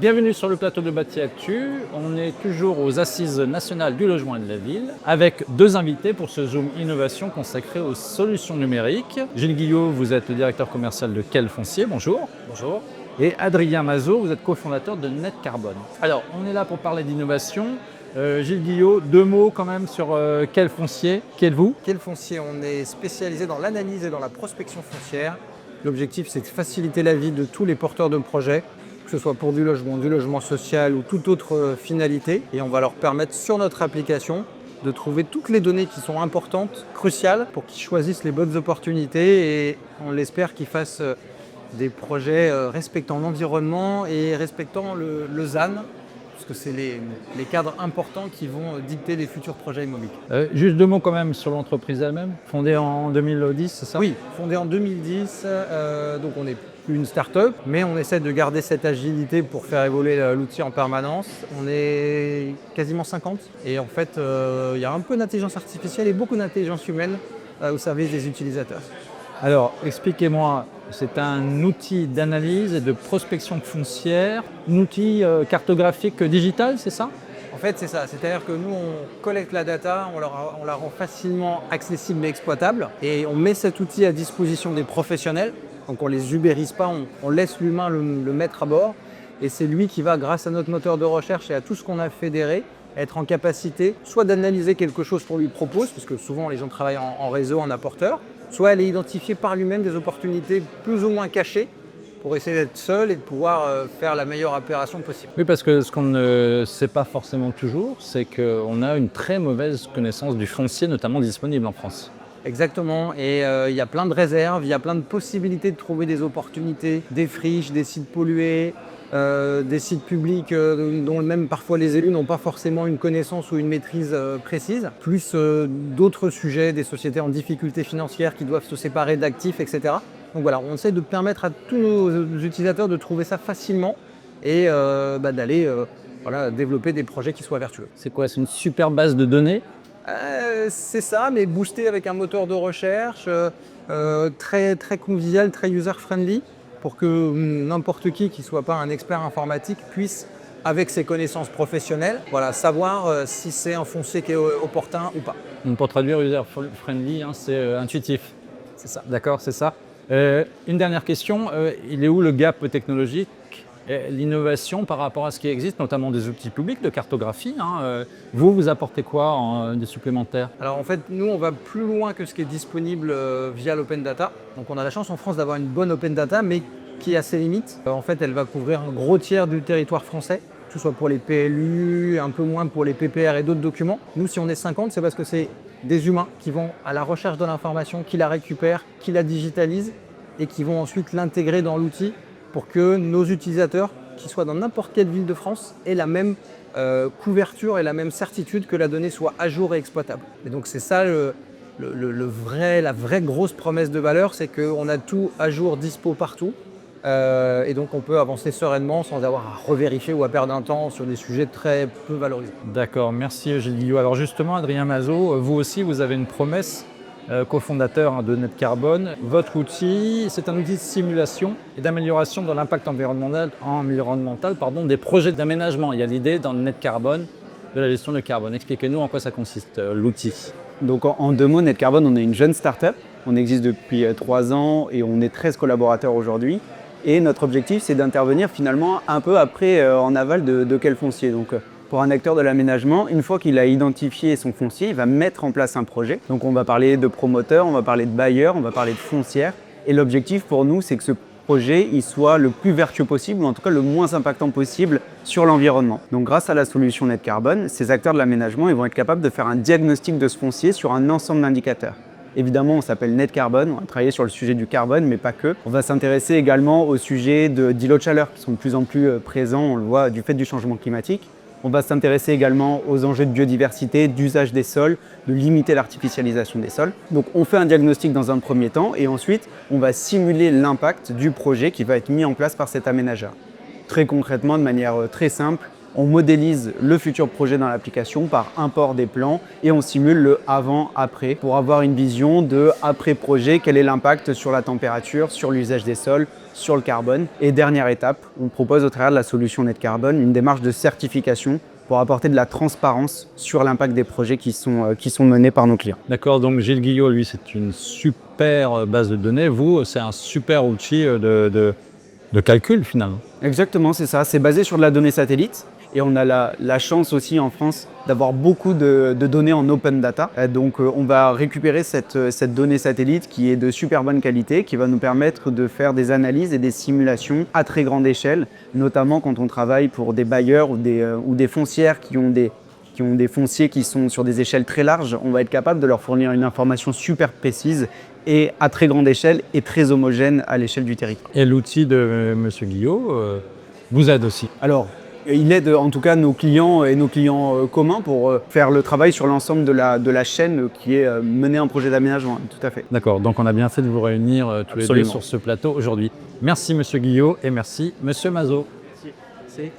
Bienvenue sur le plateau de Bâti Actu. On est toujours aux Assises nationales du logement et de la ville avec deux invités pour ce Zoom Innovation consacré aux solutions numériques. Gilles Guillot, vous êtes le directeur commercial de Quel Foncier, bonjour. Bonjour. Et Adrien Mazot, vous êtes cofondateur de Net Carbone. Alors, on est là pour parler d'innovation. Gilles Guillot, deux mots quand même sur Quel Foncier. Qui êtes-vous? Quel Foncier? On est spécialisé dans l'analyse et dans la prospection foncière. L'objectif, c'est de faciliter la vie de tous les porteurs de projets, que ce soit pour du logement social ou toute autre finalité. Et on va leur permettre sur notre application de trouver toutes les données qui sont importantes, cruciales, pour qu'ils choisissent les bonnes opportunités et on l'espère qu'ils fassent des projets respectant l'environnement et respectant le ZAN, parce que c'est les cadres importants qui vont dicter les futurs projets immobiliers. Juste deux mots quand même sur l'entreprise elle-même, fondée en 2010, c'est ça? Oui, fondée en 2010, donc on n'est plus une start-up, mais on essaie de garder cette agilité pour faire évoluer l'outil en permanence. On est quasiment 50 et en fait, il y a un peu d'intelligence artificielle et beaucoup d'intelligence humaine au service des utilisateurs. Alors, expliquez-moi, c'est un outil d'analyse et de prospection foncière, un outil cartographique digital, c'est ça? En fait, c'est ça. C'est-à-dire que nous, on collecte la data, on la rend facilement accessible et exploitable et on met cet outil à disposition des professionnels. Donc on ne les ubérise pas, on laisse l'humain le mettre à bord et c'est lui qui va, grâce à notre moteur de recherche et à tout ce qu'on a fédéré, être en capacité soit d'analyser quelque chose qu'on lui propose, parce que souvent les gens travaillent en réseau, en apporteur, soit aller identifier par lui-même des opportunités plus ou moins cachées pour essayer d'être seul et de pouvoir faire la meilleure opération possible. Oui, parce que ce qu'on ne sait pas forcément toujours, c'est qu'on a une très mauvaise connaissance du foncier, notamment disponible en France. Exactement, et il y a plein de réserves, il y a plein de possibilités de trouver des opportunités, des friches, des sites pollués, des sites publics dont même parfois les élus n'ont pas forcément une connaissance ou une maîtrise précise, plus d'autres sujets, des sociétés en difficulté financière qui doivent se séparer d'actifs, etc. Donc voilà, on essaie de permettre à tous nos utilisateurs de trouver ça facilement et d'aller développer des projets qui soient vertueux. C'est quoi? C'est une super base de données? C'est ça, mais boosté avec un moteur de recherche très, très convivial, très user-friendly, pour que n'importe qui ne soit pas un expert informatique puisse, avec ses connaissances professionnelles, savoir si c'est un foncier qui est opportun ou pas. Donc, pour traduire user-friendly, c'est intuitif. C'est ça. D'accord, c'est ça. Une dernière question, il est où le gap technologique? L'innovation par rapport à ce qui existe, notamment des outils publics de cartographie, vous apportez quoi de supplémentaire? Alors en fait, nous on va plus loin que ce qui est disponible via l'open data. Donc on a la chance en France d'avoir une bonne open data, mais qui a ses limites. En fait, elle va couvrir un gros tiers du territoire français, que ce soit pour les PLU, un peu moins pour les PPR et d'autres documents. Nous, si on est 50, c'est parce que c'est des humains qui vont à la recherche de l'information, qui la récupèrent, qui la digitalisent et qui vont ensuite l'intégrer dans l'outil pour que nos utilisateurs, qui soient dans n'importe quelle ville de France, aient la même couverture et la même certitude que la donnée soit à jour et exploitable. Et donc c'est ça la vraie grosse promesse de valeur, c'est qu'on a tout à jour, dispo partout. Et donc on peut avancer sereinement sans avoir à revérifier ou à perdre un temps sur des sujets très peu valorisés. D'accord, merci Gilles Guillot. Alors justement, Adrien Mazot, vous aussi, vous avez une promesse, cofondateur de Net Carbone. Votre outil, c'est un outil de simulation et d'amélioration de l'impact environnemental des projets d'aménagement. Il y a l'idée dans Net Carbone de la gestion de carbone. Expliquez-nous en quoi ça consiste, l'outil. Donc en deux mots, Net Carbone, on est une jeune start-up. On existe depuis 3 ans et on est 13 collaborateurs aujourd'hui. Et notre objectif, c'est d'intervenir finalement un peu après en aval de Quel Foncier. Donc pour un acteur de l'aménagement, une fois qu'il a identifié son foncier, il va mettre en place un projet. Donc on va parler de promoteur, on va parler de bailleur, on va parler de foncière. Et l'objectif pour nous, c'est que ce projet il soit le plus vertueux possible, ou en tout cas le moins impactant possible sur l'environnement. Donc grâce à la solution Net Carbone, ces acteurs de l'aménagement ils vont être capables de faire un diagnostic de ce foncier sur un ensemble d'indicateurs. Évidemment, on s'appelle Net Carbone, on va travailler sur le sujet du carbone, mais pas que. On va s'intéresser également au sujet d'îlots de chaleur qui sont de plus en plus présents, on le voit, du fait du changement climatique. On va s'intéresser également aux enjeux de biodiversité, d'usage des sols, de limiter l'artificialisation des sols. Donc on fait un diagnostic dans un premier temps et ensuite on va simuler l'impact du projet qui va être mis en place par cet aménageur. Très concrètement, de manière très simple, on modélise le futur projet dans l'application par import des plans et on simule le avant-après pour avoir une vision de après-projet, quel est l'impact sur la température, sur l'usage des sols, sur le carbone. Et dernière étape, on propose au travers de la solution Net Carbone une démarche de certification pour apporter de la transparence sur l'impact des projets qui sont menés par nos clients. D'accord, donc Gilles Guillot, lui, c'est une super base de données. Vous, c'est un super outil de calcul finalement. Exactement, c'est ça. C'est basé sur de la donnée satellite. Et on a la chance aussi en France d'avoir beaucoup de données en open data. Donc on va récupérer cette donnée satellite qui est de super bonne qualité, qui va nous permettre de faire des analyses et des simulations à très grande échelle, notamment quand on travaille pour des bailleurs ou des foncières qui ont des fonciers qui sont sur des échelles très larges. On va être capable de leur fournir une information super précise et à très grande échelle et très homogène à l'échelle du territoire. Et l'outil de M. Guillot vous aide aussi. Alors, il aide en tout cas nos clients et nos clients communs pour faire le travail sur l'ensemble de la chaîne qui est menée en projet d'aménagement, tout à fait. D'accord, donc on a bien fait de vous réunir tous les deux Absolument. sur ce plateau aujourd'hui. Merci M. Guillot et merci M. Mazot. Merci.